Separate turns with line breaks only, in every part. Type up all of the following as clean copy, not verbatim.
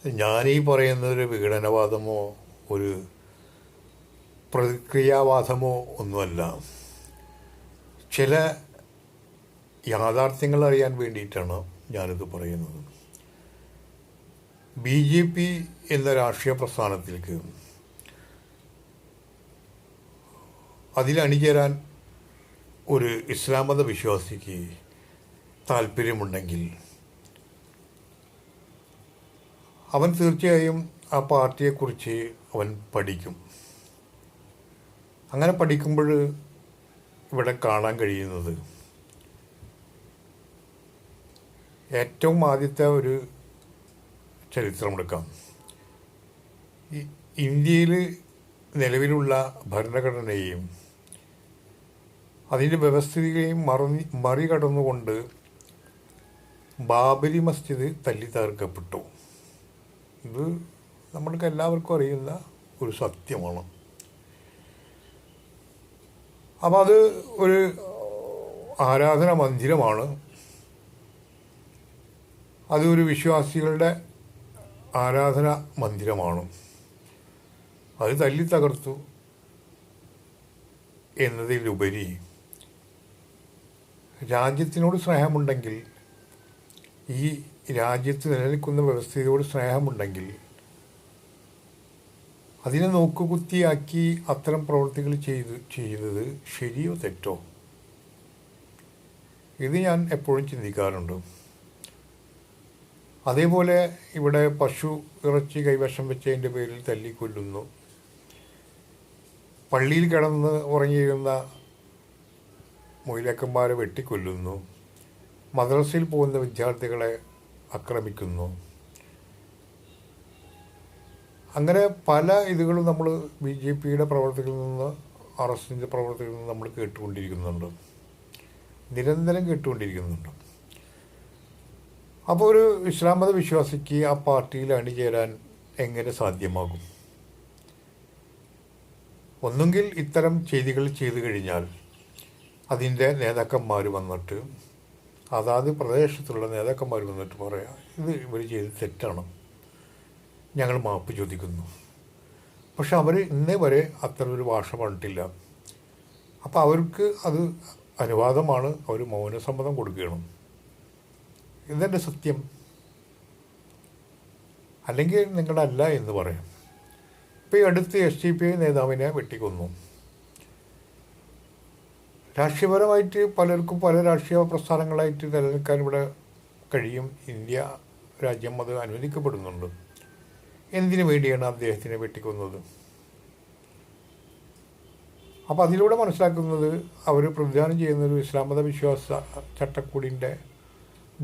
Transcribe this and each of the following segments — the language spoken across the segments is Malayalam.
ഞാനീ പറയുന്നതൊരു വിഘടനവാദമോ ഒരു പ്രതിക്രിയാവാദമോ ഒന്നുമല്ല. ചില യാഥാർത്ഥ്യങ്ങൾ അറിയാൻ വേണ്ടിയിട്ടാണ് ഞാനിത് പറയുന്നത്. BJP എന്ന രാഷ്ട്രീയ പ്രസ്ഥാനത്തിലേക്ക് അതിലണിചേരാൻ ഒരു ഇസ്ലാം മത വിശ്വാസിക്ക് താല്പര്യമുണ്ടെങ്കിൽ അവൻ തീർച്ചയായും ആ പാർട്ടിയെക്കുറിച്ച് അവൻ പഠിക്കും. അങ്ങനെ പഠിക്കുമ്പോൾ ഇവിടെ കാണാൻ കഴിയുന്നത് ഏറ്റവും ആദ്യത്തെ ഒരു ചരിത്രമെടുക്കാം. ഇന്ത്യയിൽ നിലവിലുള്ള ഭരണഘടനയെയും അതിൻ്റെ വ്യവസ്ഥിതിയെയും മറികടന്നുകൊണ്ട് ബാബരി മസ്ജിദ് തല്ലി തകർക്കപ്പെട്ടു. ഇത് നമ്മൾക്ക് എല്ലാവർക്കും അറിയുന്ന ഒരു സത്യമാണ്. അപ്പം അത് ഒരു ആരാധന മന്ദിരമാണ്. അതൊരു വിശ്വാസികളുടെ ആരാധന മന്ദിരമാണ്. അത് തല്ലി തകർത്തു എന്നതിലുപരി രാജ്യത്തിനോട് സ്നേഹമുണ്ടെങ്കിൽ, ഈ രാജ്യത്ത് നിലനിൽക്കുന്ന വ്യവസ്ഥയോട് സ്നേഹമുണ്ടെങ്കിൽ അതിനെ നോക്കുകുത്തിയാക്കി അത്തരം പ്രവൃത്തികൾ ചെയ്തത് ശരിയോ തെറ്റോ? ഇത് ഞാൻ എപ്പോഴും ചിന്തിക്കാറുണ്ട്. അതേപോലെ ഇവിടെ പശു ഇറച്ചി കൈവശം വെച്ചതിൻ്റെ പേരിൽ തല്ലിക്കൊല്ലുന്നു. പള്ളിയിൽ കിടന്ന് ഉറങ്ങിയിരുന്ന മൊയിലക്കന്മാരെ വെട്ടിക്കൊല്ലുന്നു. മദ്രസയിൽ പോകുന്ന വിദ്യാർത്ഥികളെ ആക്രമിക്കുന്നു. അങ്ങനെ പല ഇതുകളും നമ്മൾ BJPയുടെ പ്രവർത്തികളിൽ നിന്ന്, RSSൻ്റെ പ്രവർത്തികളിൽ നിന്ന് നമ്മൾ കേട്ടുകൊണ്ടിരിക്കുന്നുണ്ട്, നിരന്തരം കേട്ടുകൊണ്ടിരിക്കുന്നുണ്ട്. അപ്പോൾ ഒരു ഇസ്ലാം മത വിശ്വാസിക്ക് ആ പാർട്ടിയിൽ അണിചേരാൻ എങ്ങനെ സാധ്യമാകും? ഒന്നുകിൽ ഇത്തരം ചെയ്തികൾ ചെയ്തു കഴിഞ്ഞാൽ അതിൻ്റെ നേതാക്കന്മാർ വന്നിട്ട്, അതാത് പ്രദേശത്തുള്ള നേതാക്കന്മാർ വന്നിട്ട് പറയാം, ഇത് ഇവർ ചെയ്ത് തെറ്റാണ്, ഞങ്ങൾ മാപ്പ് ചോദിക്കുന്നു. പക്ഷെ അവർ ഇന്നേ വരെ അത്ര ഒരു ഭാഷ പറഞ്ഞിട്ടില്ല. അപ്പോൾ അവർക്ക് അത് അനുവാദമാണ്, അവർ മൗനസമ്മതം കൊടുക്കണം. ഇതെൻ്റെ സത്യം. അല്ലെങ്കിൽ നിങ്ങളല്ല എന്ന് പറയാം. ഇപ്പോൾ ഈ അടുത്ത് SDPI നേതാവിനെ വെട്ടിക്കൊന്നു. രാഷ്ട്രീയപരമായിട്ട് പലർക്കും പല രാഷ്ട്രീയ പ്രസ്ഥാനങ്ങളായിട്ട് നിലനിൽക്കാൻ ഇവിടെ കഴിയും. ഇന്ത്യ രാജ്യം അത് അനുവദിക്കപ്പെടുന്നുണ്ട്. എന്തിനു വേണ്ടിയാണ് അദ്ദേഹത്തിനെ വെട്ടിക്കൊന്നത്? അപ്പോൾ അതിലൂടെ മനസ്സിലാക്കുന്നത് അവർ പ്രതിദാനം ചെയ്യുന്നൊരു ഇസ്ലാം മത വിശ്വാസ ചട്ടക്കൂടിൻ്റെ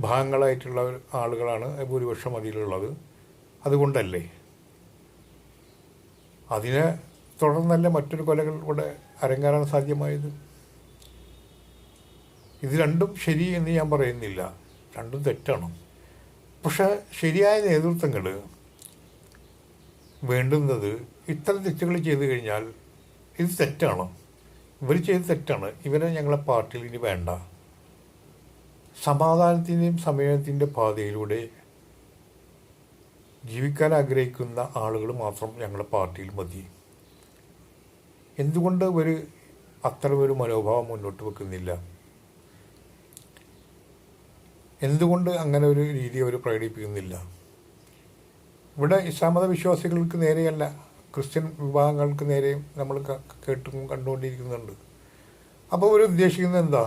ഭാഗങ്ങളായിട്ടുള്ള ആളുകളാണ് ഭൂരിപക്ഷം അതിലുള്ളത്. അതുകൊണ്ടല്ലേ അതിനെ തുടർന്നല്ല മറ്റൊരു കൊലകൾ ഇവിടെ അരങ്ങേറാൻ സാധ്യമായത്? ഇത് രണ്ടും ശരി എന്ന് ഞാൻ പറയുന്നില്ല, രണ്ടും തെറ്റാണ്. പക്ഷെ ശരിയായ നേതൃത്വങ്ങൾ വേണ്ടുന്നത് ഇത്തരം തെറ്റുകൾ ചെയ്തു കഴിഞ്ഞാൽ ഇത് തെറ്റാണ്, ഇവർ ചെയ്ത് തെറ്റാണ്, ഇവരെ ഞങ്ങളെ പാർട്ടിയിൽ ഇനി വേണ്ട, സമാധാനത്തിൻ്റെയും സമയത്തിൻ്റെ പാതയിലൂടെ ജീവിക്കാൻ ആഗ്രഹിക്കുന്ന ആളുകൾ മാത്രം ഞങ്ങളുടെ പാർട്ടിയിൽ മതി. എന്തുകൊണ്ട് ഇവർ അത്തരമൊരു മനോഭാവം മുന്നോട്ട് വെക്കുന്നില്ല? എന്തുകൊണ്ട് അങ്ങനെ ഒരു രീതി അവർ പ്രകടിപ്പിക്കുന്നില്ല? ഇവിടെ ഇസ്ലാം മത വിശ്വാസികൾക്ക് നേരെയല്ല, ക്രിസ്ത്യൻ വിഭാഗങ്ങൾക്ക് നേരെയും നമ്മൾ കണ്ടുകൊണ്ടിരിക്കുന്നുണ്ട്. അപ്പോൾ ഇവരുദ്ദേശിക്കുന്നത് എന്താ?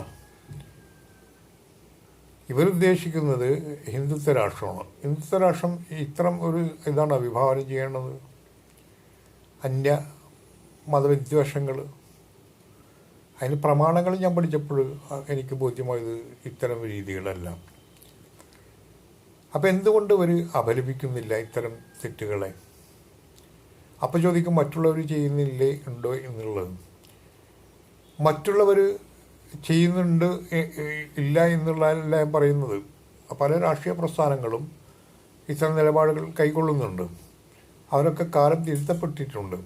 ഇവരുദ്ദേശിക്കുന്നത് ഹിന്ദുത്വ രാഷ്ട്രമാണ്. ഹിന്ദുത്വ രാഷ്ട്രം ഇത്തരം ഒരു ഇതാണ് വിഭാവനം ചെയ്യേണ്ടത്. അന്യ മതവിദ്വേഷങ്ങൾ, അതിന് പ്രമാണങ്ങൾ ഞാൻ പഠിച്ചപ്പോൾ എനിക്ക് ബോധ്യമായത് ഇത്തരം രീതികളല്ല. അപ്പോൾ എന്തുകൊണ്ട് ഇവർ അപലപിക്കുന്നില്ല ഇത്തരം തെറ്റുകളെ? അപ്പോൾ ചോദിക്കും മറ്റുള്ളവർ ചെയ്യുന്നില്ലേ ഉണ്ടോ എന്നുള്ളത്. മറ്റുള്ളവർ ചെയ്യുന്നുണ്ട് ഇല്ല എന്നുള്ളതല്ല ഞാൻ പറയുന്നത്. പല രാഷ്ട്രീയ പ്രസ്ഥാനങ്ങളും ഇത്തരം നിലപാടുകൾ കൈക്കൊള്ളുന്നുണ്ട്. അവരൊക്കെ കാലം തിരുത്തപ്പെട്ടിട്ടുണ്ട്.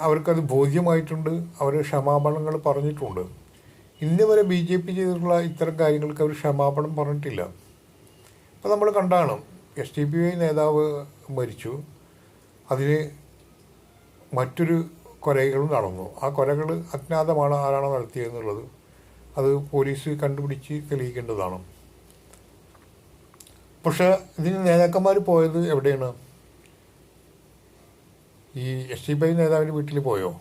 അവർക്കത് ബോധ്യമായിട്ടുണ്ട്. അവർ ക്ഷമാപണങ്ങൾ പറഞ്ഞിട്ടുണ്ട്. ഇന്ന് വരെ BJP ചെയ്തിട്ടുള്ള ഇത്തരം കാര്യങ്ങൾക്ക് അവർ ക്ഷമാപണം പറഞ്ഞിട്ടില്ല. അപ്പോൾ നമ്മൾ കണ്ടാണ് SDPI നേതാവ് മരിച്ചു. അതിന് മറ്റൊരു കൊലകളും നടന്നു. ആ കൊലകൾ അജ്ഞാതമാണ് ആരാണ് നടത്തിയതെന്നുള്ളത്. അത് പോലീസ് കണ്ടുപിടിച്ച് തെളിയിക്കേണ്ടതാണ്. പക്ഷേ ഇതിന് നേതാക്കന്മാർ പോയത് എവിടെയാണ്? ഈ SDPI നേതാവിൻ്റെ വീട്ടിൽ പോയോ?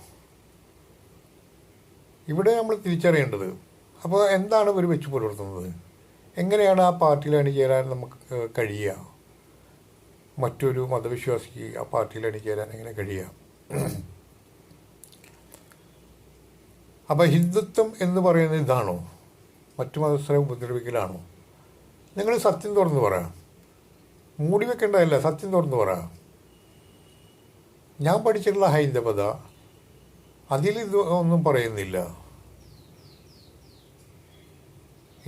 ഇവിടെ നമ്മൾ തിരിച്ചറിയേണ്ടത്. അപ്പോൾ എന്താണ് ഇവർ വെച്ച് പുലർത്തുന്നത്? എങ്ങനെയാണ് ആ പാർട്ടിയിൽ അണിചേരാൻ നമുക്ക് കഴിയുക? മറ്റൊരു മതവിശ്വാസിക്ക് ആ പാർട്ടിയിൽ അണിചേരാൻ എങ്ങനെ കഴിയുക? അപ്പോൾ ഹിന്ദുത്വം എന്ന് പറയുന്നത് ഇതാണോ? മറ്റു മതസ്ഥരെ ഉപദ്രവിക്കലാണോ? നിങ്ങൾ സത്യം തുറന്നു പറ. മൂടി വെക്കേണ്ടതല്ല, സത്യം തുറന്നു പറ. ഞാൻ പഠിച്ചിട്ടുള്ള ഹൈന്ദവത അതിൽ ഇത് ഒന്നും പറയുന്നില്ല.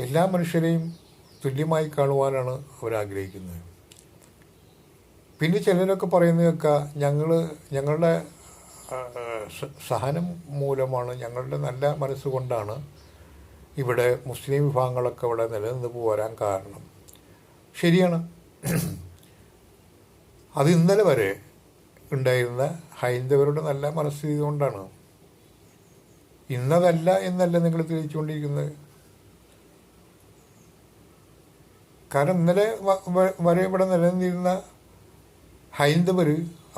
എല്ലാ മനുഷ്യരെയും തുല്യമായി കാണുവാനാണ് അവരാഗ്രഹിക്കുന്നത്. പിന്നെ ചിലരൊക്കെ പറയുന്നതൊക്കെ ഞങ്ങളുടെ സഹനം മൂലമാണ്, ഞങ്ങളുടെ നല്ല മനസ്സുകൊണ്ടാണ് ഇവിടെ മുസ്ലിം വിഭാഗങ്ങളൊക്കെ ഇവിടെ നിലനിന്ന് പോരാൻ കാരണം. ശരിയാണ്. അത് ഇന്നലെ വരെ ഉണ്ടായിരുന്ന ഹൈന്ദവരുടെ നല്ല മനസ്ഥിതി കൊണ്ടാണ്. ഇന്നതല്ല എന്നല്ല നിങ്ങൾ തെളിയിച്ചുകൊണ്ടിരിക്കുന്നത്. കാരണം ഇന്നലെ വരെ ഇവിടെ നിലനിന്നിരുന്ന ഹൈന്ദവർ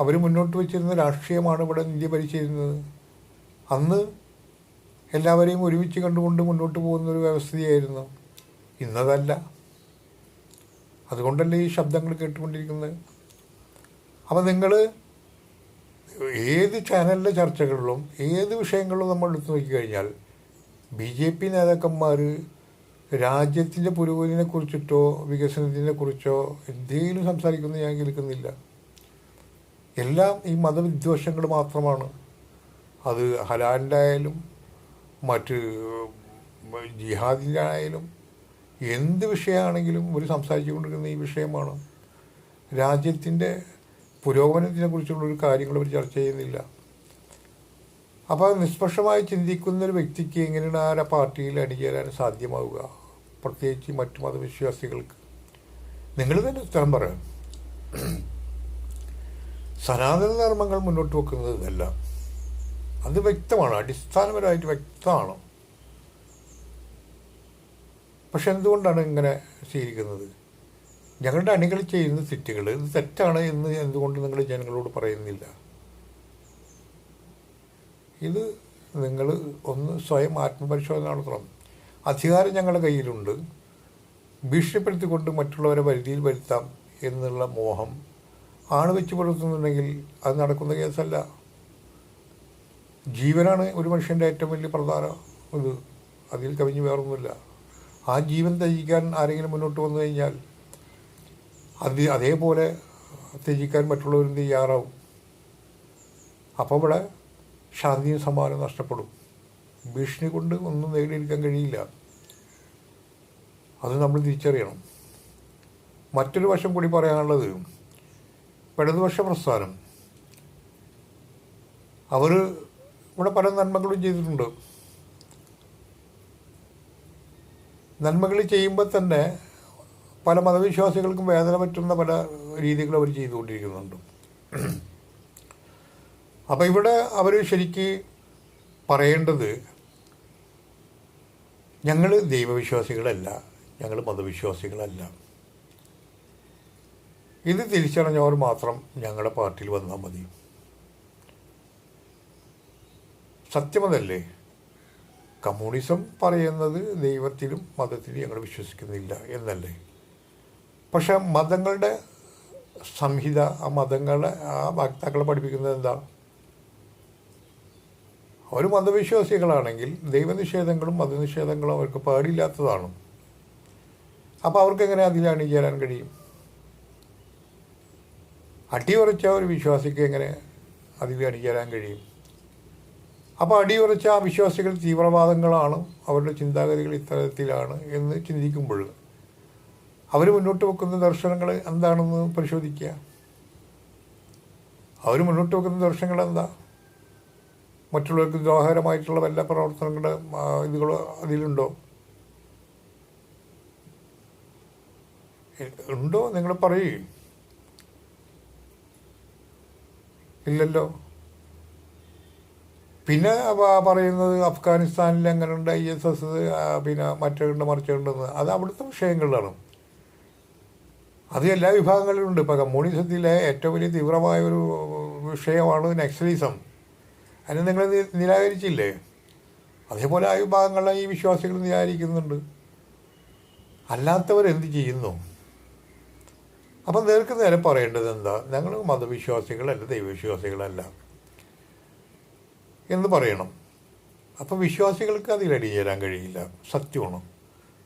അവർ മുന്നോട്ട് വച്ചിരുന്ന രാഷ്ട്രീയമാണ് ഇവിടെ ഇന്ത്യ ഭരിച്ചിരുന്നത്. അന്ന് എല്ലാവരെയും ഒരുമിച്ച് കണ്ടുകൊണ്ട് മുന്നോട്ട് പോകുന്നൊരു വ്യവസ്ഥയായിരുന്നു. ഇന്നതല്ല. അതുകൊണ്ടല്ലേ ഈ ശബ്ദങ്ങൾ കേട്ടുകൊണ്ടിരിക്കുന്നത്. അപ്പോൾ നിങ്ങൾ ഏത് ചാനലിലെ ചർച്ചകളിലും ഏത് വിഷയങ്ങളിലും നമ്മൾ എടുത്തു നോക്കിക്കഴിഞ്ഞാൽ BJP നേതാക്കന്മാർ രാജ്യത്തിൻ്റെ പുരോഗതിനെ കുറിച്ചിട്ടോ വികസനത്തിനെ കുറിച്ചോ എന്തെങ്കിലും സംസാരിക്കുന്നത് ഞാൻ കേൾക്കുന്നില്ല. എല്ലാം ഈ മതവിദ്വേഷങ്ങൾ മാത്രമാണ്. അത് ഹലാലിൻ്റെ ആയാലും മറ്റ് ജിഹാദിൻ്റെ ആയാലും എന്ത് വിഷയമാണെങ്കിലും ഒരു സംസാരിച്ചു കൊണ്ടിരിക്കുന്ന ഈ വിഷയമാണ്. രാജ്യത്തിൻ്റെ പുരോഗമനത്തിനെ കുറിച്ചുള്ളൊരു കാര്യങ്ങൾ അവർ ചർച്ച ചെയ്യുന്നില്ല. അപ്പോൾ നിഷ്പക്ഷമായി ചിന്തിക്കുന്നൊരു വ്യക്തിക്ക് എങ്ങനെയാണ് ആ പാർട്ടിയിൽ അണിചേരാൻ സാധ്യമാവുക? പ്രത്യേകിച്ച് മറ്റു മതവിശ്വാസികൾക്ക്. നിങ്ങൾ തന്നെ ഉത്തരം പറയാം. സനാതന ധർമ്മങ്ങൾ മുന്നോട്ട് വെക്കുന്നത് ഇതല്ല. അത് വ്യക്തമാണ്, അടിസ്ഥാനപരമായിട്ട് വ്യക്തമാണ്. പക്ഷെ എന്തുകൊണ്ടാണ് ഇങ്ങനെ സ്വീകരിക്കുന്നത്? ഞങ്ങളുടെ അണികൾ ചെയ്യുന്ന തെറ്റുകൾ ഇത് തെറ്റാണ് എന്ന് എന്തുകൊണ്ട് നിങ്ങൾ ജനങ്ങളോട് പറയുന്നില്ല? ഇത് നിങ്ങൾ ഒന്ന് സ്വയം ആത്മപരിശോധന നടത്തണം. അധികാരം ഞങ്ങളുടെ കയ്യിലുണ്ട്, ഭീഷണിപ്പെടുത്തിക്കൊണ്ട് മറ്റുള്ളവരെ പരിധിയിൽ വരുത്താം എന്നുള്ള മോഹം ആണ് വെച്ച് പുലർത്തുന്നുണ്ടെങ്കിൽ അത് നടക്കുന്ന കേസല്ല. ജീവനാണ് ഒരു മനുഷ്യൻ്റെ ഏറ്റവും വലിയ പ്രധാന ഇത്. അതിൽ കവിഞ്ഞ് വേറൊന്നുമില്ല. ആ ജീവൻ ത്യജിക്കാൻ ആരെങ്കിലും മുന്നോട്ട് വന്നു കഴിഞ്ഞാൽ അതേപോലെ ത്യജിക്കാൻ മറ്റുള്ളവരും തയ്യാറാവും. അപ്പോൾ ഇവിടെ ശാന്തിയും സമാധാനം നഷ്ടപ്പെടും. ഭീഷണി കൊണ്ട് ഒന്നും നേടിയെടുക്കാൻ കഴിയില്ല. അത് നമ്മൾ തിരിച്ചറിയണം. മറ്റൊരു വശം കൂടി പറയാനുള്ളത്, ഇടതുപക്ഷ പ്രസ്ഥാനം അവർ ഇവിടെ പല നന്മകളും ചെയ്തിട്ടുണ്ട്. നന്മകൾ ചെയ്യുമ്പോൾ തന്നെ പല മതവിശ്വാസികൾക്കും വേദന പറ്റുന്ന പല രീതികൾ അവർ ചെയ്തുകൊണ്ടിരിക്കുന്നുണ്ട്. അപ്പോൾ ഇവിടെ അവർ ശരിക്ക് പറയേണ്ടത്, ഞങ്ങൾ ദൈവവിശ്വാസികളല്ല, ഞങ്ങൾ മതവിശ്വാസികളല്ല. ഇത് തിരിച്ചറിഞ്ഞവർ മാത്രം ഞങ്ങളുടെ പാർട്ടിയിൽ വന്നാൽ മതി. സത്യമതല്ലേ? കമ്മ്യൂണിസം പറയുന്നത് ദൈവത്തിലും മതത്തിലും ഞങ്ങൾ വിശ്വസിക്കുന്നില്ല എന്നല്ലേ? പക്ഷെ മതങ്ങളുടെ സംഹിത, ആ മതങ്ങളെ ആ വക്താക്കളെ പഠിപ്പിക്കുന്നത് എന്താ? അവർ മതവിശ്വാസികളാണെങ്കിൽ ദൈവനിഷേധങ്ങളും മതനിഷേധങ്ങളും അവർക്ക് പാടില്ലാത്തതാണ്. അപ്പോൾ അവർക്കെങ്ങനെ അതിൽ അണിചേരാൻ കഴിയും? അടിയുറച്ച ഒരു വിശ്വാസിക്ക് എങ്ങനെ അതിൽ അണിചേരാൻ കഴിയും? അപ്പോൾ അടിയുറച്ച ആ വിശ്വാസികൾ തീവ്രവാദങ്ങളാണ്, അവരുടെ ചിന്താഗതികൾ ഇത്തരത്തിലാണ് എന്ന് ചിന്തിക്കുമ്പോൾ അവർ മുന്നോട്ട് വെക്കുന്ന ദർശനങ്ങൾ എന്താണെന്ന് പരിശോധിക്കുക. അവർ മുന്നോട്ട് വെക്കുന്ന ദർശനങ്ങൾ എന്താ? മറ്റുള്ളവർക്ക് ദ്രോഹകരമായിട്ടുള്ള വല്ല പ്രവർത്തനങ്ങളുടെ ഇതുകളോ അതിലുണ്ടോ? ഉണ്ടോ നിങ്ങൾ പറയൂ. ഇല്ലല്ലോ. പിന്നെ പറയുന്നത് അഫ്ഗാനിസ്ഥാനിൽ എങ്ങനെയുണ്ട് ISS, പിന്നെ മറ്റുണ്ട് മറിച്ചുണ്ടെന്ന്, അത് അവിടുത്തെ വിഷയങ്ങളിലാണ്. അത് എല്ലാ വിഭാഗങ്ങളിലും ഉണ്ട്. ഇപ്പോൾ കമ്മ്യൂണിസത്തിലെ ഏറ്റവും വലിയ തീവ്രമായ ഒരു വിഷയമാണ് നക്സലിസം. അതിനെ നിങ്ങൾ നിരാകരിച്ചില്ലേ? അതേപോലെ ആ വിഭാഗങ്ങളെ ഈ വിശ്വാസികൾ നിരാകരിക്കുന്നുണ്ട്. അല്ലാത്തവരെന്ത് ചെയ്യുന്നു? അപ്പം നേർക്ക് നേരെ പറയേണ്ടത് എന്താ? ഞങ്ങൾ മതവിശ്വാസികളല്ല, ദൈവവിശ്വാസികളല്ല എന്ന് പറയണം. അപ്പം വിശ്വാസികൾക്ക് അതിലടി ചേരാൻ കഴിയില്ല. സത്യമാണ്,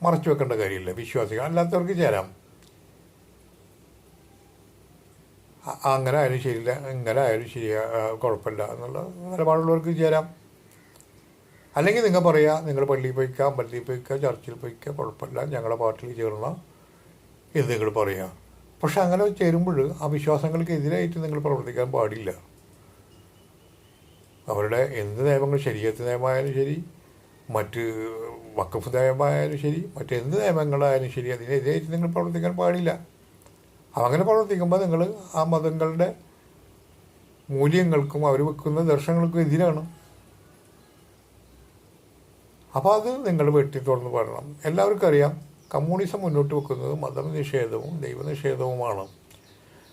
മറച്ചു വെക്കേണ്ട കാര്യമില്ല. വിശ്വാസികൾ അല്ലാത്തവർക്ക് ചേരാം. അങ്ങനെ ആയാലും ശരിയില്ല, ഇങ്ങനെ ആയാലും ശരിയാ, കുഴപ്പമില്ല എന്നുള്ള നിലപാടുള്ളവർക്ക് ചേരാം. അല്ലെങ്കിൽ നിങ്ങൾ പറയുക, നിങ്ങൾ പള്ളിയിൽ പോയിക്കുക, അമ്പലത്തിൽ പോയിക്കുക, ചർച്ചിൽ പോയിക്കുക, കുഴപ്പമില്ല, ഞങ്ങളുടെ പാർട്ടിയിൽ ചേർന്ന എന്ന് നിങ്ങൾ പറയുക. പക്ഷെ അങ്ങനെ ചേരുമ്പോൾ ആ വിശ്വാസങ്ങൾക്ക് എതിരായിട്ട് നിങ്ങൾ പ്രവർത്തിക്കാൻ പാടില്ല. അവരുടെ എന്ത് നിയമങ്ങൾ, ശരീഅത്ത് നിയമമായാലും ശരി, മറ്റ് വഖഫ് നിയമമായാലും ശരി, മറ്റെന്ത് നിയമങ്ങളായാലും ശരി, അതിനെതിരായിട്ട് നിങ്ങൾ പ്രവർത്തിക്കാൻ പാടില്ല. അങ്ങനെ പ്രവർത്തിക്കുമ്പോൾ നിങ്ങൾ ആ മതങ്ങളുടെ മൂല്യങ്ങൾക്കും അവർ വെക്കുന്ന ദർശനങ്ങൾക്കും എതിരാണ്. അപ്പോൾ അത് നിങ്ങൾ വെട്ടി തുറന്ന് പറയണം. എല്ലാവർക്കും അറിയാം, കമ്മ്യൂണിസം മുന്നോട്ട് വെക്കുന്നത് മതനിഷേധവും ദൈവനിഷേധവുമാണ്.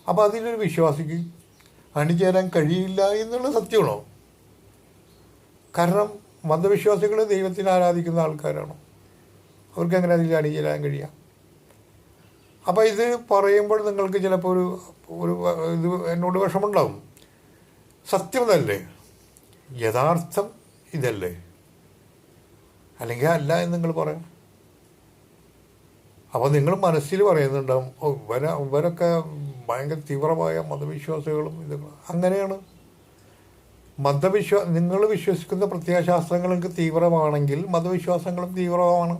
അപ്പോൾ അതിലൊരു വിശ്വാസിക്ക് അണിചേരാൻ കഴിയില്ല എന്നുള്ള സത്യമാണോ? കാരണം മതവിശ്വാസികൾ ദൈവത്തിനെ ആരാധിക്കുന്ന ആൾക്കാരാണ്. അവർക്ക് എങ്ങനെ അതിൽ അണിചേരാൻ കഴിയുക? അപ്പോൾ ഇത് പറയുമ്പോൾ നിങ്ങൾക്ക് ചിലപ്പോൾ ഒരു ഇത് എന്നോട് വിഷമമുണ്ടാവും. സത്യം ഇതല്ലേ? യഥാർത്ഥം ഇതല്ലേ? അല്ലെങ്കിൽ അല്ല എന്ന് നിങ്ങൾ പറയാം. അപ്പോൾ നിങ്ങൾ മനസ്സിൽ പറയുന്നുണ്ടാവും, ഇവരൊക്കെ ഭയങ്കര തീവ്രമായ മതവിശ്വാസികളും ഇതൊക്കെ. അങ്ങനെയാണ്. നിങ്ങൾ വിശ്വസിക്കുന്ന പ്രത്യയശാസ്ത്രങ്ങൾക്ക് തീവ്രമാണെങ്കിൽ മതവിശ്വാസങ്ങളും തീവ്രമാണ്.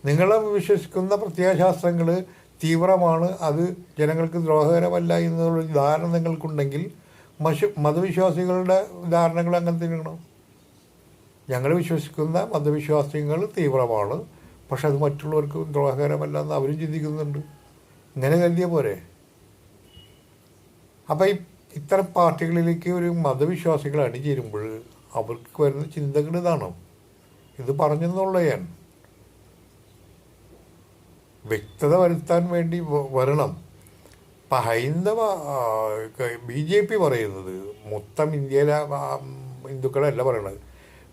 നിങ്ങൾ വിശ്വസിക്കുന്ന പ്രത്യയശാസ്ത്രങ്ങൾ തീവ്രമാണ്, അത് ജനങ്ങൾക്ക് ദ്രോഹകരമല്ല എന്നുള്ളൊരു ധാരണ നിങ്ങൾക്കുണ്ടെങ്കിൽ മതവിശ്വാസികളുടെ ധാരണകൾ അങ്ങനെ തന്നെയാണ്. ഞങ്ങൾ വിശ്വസിക്കുന്ന മതവിശ്വാസങ്ങൾ തീവ്രമാണ്, പക്ഷെ അത് മറ്റുള്ളവർക്ക് ദ്രോഹകരമല്ല എന്ന് അവരും ചിന്തിക്കുന്നുണ്ട്. ഇങ്ങനെ കരുതിയ പോരെ? അപ്പം ഇത്തരം പാർട്ടികളിലേക്ക് ഒരു മതവിശ്വാസികൾ അണിചേരുമ്പോൾ അവർക്ക് വരുന്ന ചിന്തകൾ ഇതാണ്. ഇത് പറഞ്ഞെന്നുള്ള ഞാൻ വ്യക്തത വരുത്താൻ വേണ്ടി വരണം. ഇപ്പം ഹൈന്ദവ BJP പറയുന്നത് മൊത്തം ഇന്ത്യയിലെ ഹിന്ദുക്കളല്ല പറയണത്.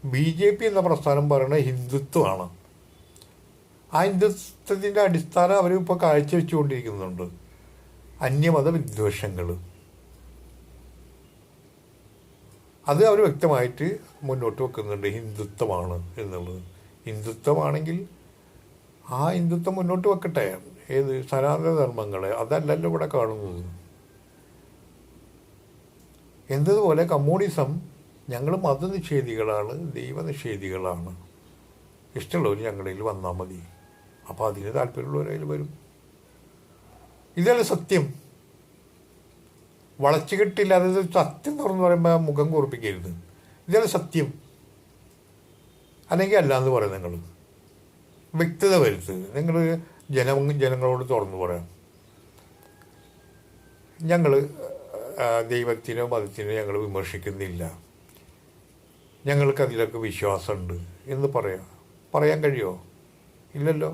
BJP എന്ന പ്രസ്ഥാനം പറയുന്നത് ഹിന്ദുത്വമാണ്. ആ ഹിന്ദുത്വത്തിൻ്റെ അടിസ്ഥാനം അവർ ഇപ്പോൾ കാഴ്ചവെച്ചുകൊണ്ടിരിക്കുന്നുണ്ട്. അന്യമത വിദ്വേഷങ്ങൾ അത് അവർ വ്യക്തമായിട്ട് മുന്നോട്ട് വെക്കുന്നുണ്ട്. ഹിന്ദുത്വമാണ് എന്നുള്ളത്. ഹിന്ദുത്വമാണെങ്കിൽ ആ ഹിന്ദുത്വം മുന്നോട്ട് വെക്കട്ടെ. ഏത് സനാതന ധർമ്മങ്ങളെ അതല്ലല്ലോ ഇവിടെ കാണുന്നത്. എന്നതുപോലെ കമ്മ്യൂണിസം ഞങ്ങൾ മതനിഷേധികളാണ്, ദൈവനിഷേധികളാണ്, ഇഷ്ടമുള്ളവർ ഞങ്ങളിൽ വന്നാൽ മതി. അപ്പോൾ അതിന് താല്പര്യമുള്ളവരതിൽ വരും. ഇതല്ല സത്യം. വളച്ചുകെട്ടില്ല. അതായത് സത്യം തുറന്ന് പറയുമ്പോൾ മുഖം കുറിപ്പിക്കരുത്. ഇതല്ല സത്യം. അല്ലെങ്കിൽ അല്ല എന്ന് പറയാം. നിങ്ങൾ വ്യക്തത വരുത്തുക. നിങ്ങൾ ജനങ്ങളോട് തുറന്നു പറയാം, ഞങ്ങൾ ദൈവത്തിനോ മതത്തിനോ ഞങ്ങൾ വിമർശിക്കുന്നില്ല, ഞങ്ങൾക്കതിലൊക്കെ വിശ്വാസമുണ്ട് എന്ന് പറയാൻ കഴിയുമോ? ഇല്ലല്ലോ.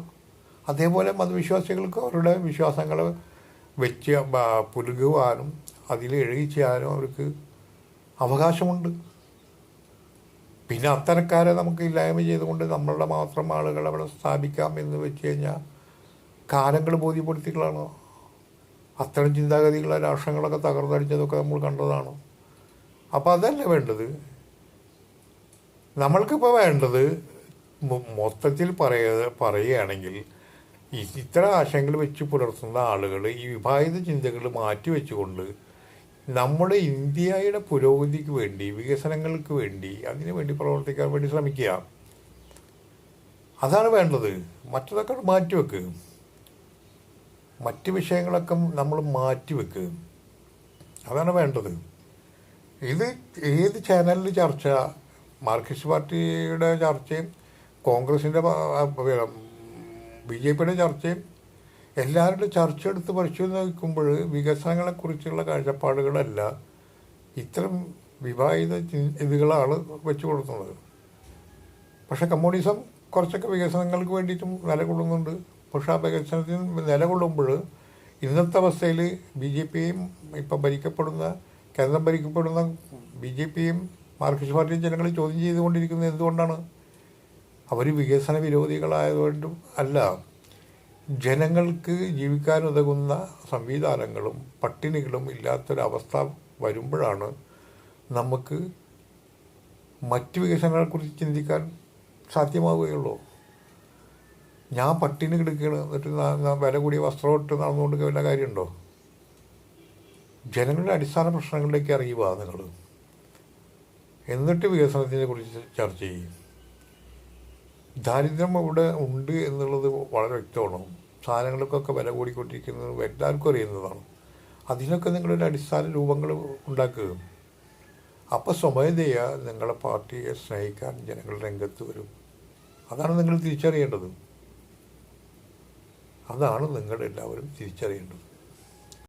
അതേപോലെ മതവിശ്വാസികൾക്ക് അവരുടെ വിശ്വാസങ്ങളെ വെച്ച് പുലുകുവാനും അതിൽ എഴുതിച്ചാലും അവർക്ക് അവകാശമുണ്ട്. പിന്നെ അത്തരക്കാരെ നമുക്ക് ഇല്ലായ്മ ചെയ്തുകൊണ്ട് നമ്മളുടെ മാത്രം ആളുകൾ അവിടെ സ്ഥാപിക്കാം എന്ന് വെച്ച് കഴിഞ്ഞാൽ കാലങ്ങൾ ബോധ്യപ്പെടുത്തികളാണോ? അത്തരം ചിന്താഗതികളെ രാഷ്ട്രങ്ങളൊക്കെ തകർന്നടിച്ചതൊക്കെ നമ്മൾ കണ്ടതാണ്. അപ്പോൾ അതല്ല വേണ്ടത്. നമ്മൾക്കിപ്പോൾ വേണ്ടത് മൊത്തത്തിൽ പറയുകയാണെങ്കിൽ ഇത്തരം ആശയങ്ങൾ വെച്ച് പുലർത്തുന്ന ആളുകൾ ഈ വിഭാജിത ചിന്തകൾ മാറ്റി വെച്ചുകൊണ്ട് നമ്മുടെ ഇന്ത്യയുടെ പുരോഗതിക്ക് വേണ്ടി, വികസനങ്ങൾക്ക് വേണ്ടി, അതിനു വേണ്ടി പ്രവർത്തിക്കാൻ വേണ്ടി ശ്രമിക്കുക. അതാണ് വേണ്ടത്. മറ്റതൊക്കെ മാറ്റിവെക്കുക. മറ്റ് വിഷയങ്ങളൊക്കെ നമ്മൾ മാറ്റിവെക്കുക. അതാണ് വേണ്ടത്. ഇത് ഏത് ചാനലിൽ ചർച്ച, മാർക്സിസ്റ്റ് പാർട്ടിയുടെ ചർച്ചയും കോൺഗ്രസിൻ്റെ BJPയുടെ ചർച്ചയും എല്ലാവരുടെ ചർച്ച എടുത്ത് പരിശോധിക്കുമ്പോൾ വികസനങ്ങളെക്കുറിച്ചുള്ള കാഴ്ചപ്പാടുകളല്ല ഇത്തരം വിവാഹിത ഇതുകളാണ് വെച്ചു കൊടുക്കുന്നത്. പക്ഷേ കമ്മ്യൂണിസം കുറച്ചൊക്കെ വികസനങ്ങൾക്ക് വേണ്ടിയിട്ടും നിലകൊള്ളുന്നുണ്ട്. പക്ഷേ ആ വികസനത്തിന് നിലകൊള്ളുമ്പോൾ ഇന്നത്തെ അവസ്ഥയിൽ ബി ജെ പിയും ഇപ്പം കേന്ദ്രം ഭരിക്കപ്പെടുന്ന ബി ജെ പിയും മാർക്സിസ്റ്റ് പാർട്ടിയും ജനങ്ങൾ ചോദ്യം ചെയ്തുകൊണ്ടിരിക്കുന്നത് എന്തുകൊണ്ടാണ്? അവർ വികസന വിരോധികളായതുകൊണ്ടും അല്ല, ജനങ്ങൾക്ക് ജീവിക്കാനുതകുന്ന സംവിധാനങ്ങളും പട്ടിണികളും ഇല്ലാത്തൊരവസ്ഥ വരുമ്പോഴാണ് നമുക്ക് മറ്റ് വികസനങ്ങളെക്കുറിച്ച് ചിന്തിക്കാൻ സാധ്യമാവുകയുള്ളൂ. ഞാൻ പട്ടിണി കിടക്കുകയാണ്, എന്നിട്ട് വില കൂടിയ വസ്ത്രം ഇട്ട് നടന്നുകൊണ്ട് വല്ല കാര്യമുണ്ടോ? ജനങ്ങളുടെ അടിസ്ഥാന പ്രശ്നങ്ങളിലേക്ക് ഇറങ്ങി പോവാ നിങ്ങൾ, എന്നിട്ട് വികസനത്തിനെ കുറിച്ച് ചർച്ച ചെയ്യും. ദാരിദ്ര്യം ഇവിടെ ഉണ്ട് എന്നുള്ളത് വളരെ വ്യക്തമാണ്. സാധനങ്ങൾക്കൊക്കെ വില കൂടിക്കൊണ്ടിരിക്കുന്നത് എല്ലാവർക്കും അറിയുന്നതാണ്. അതിനൊക്കെ നിങ്ങളൊരു അടിസ്ഥാന രൂപങ്ങൾ ഉണ്ടാക്കുക. അപ്പോൾ സ്വമേധയാ നിങ്ങളെ പാർട്ടിയെ സ്നേഹിക്കാൻ ജനങ്ങൾ രംഗത്ത് വരും. അതാണ് നിങ്ങൾ തിരിച്ചറിയേണ്ടത്. അതാണ് നിങ്ങളെല്ലാവരും തിരിച്ചറിയേണ്ടത്.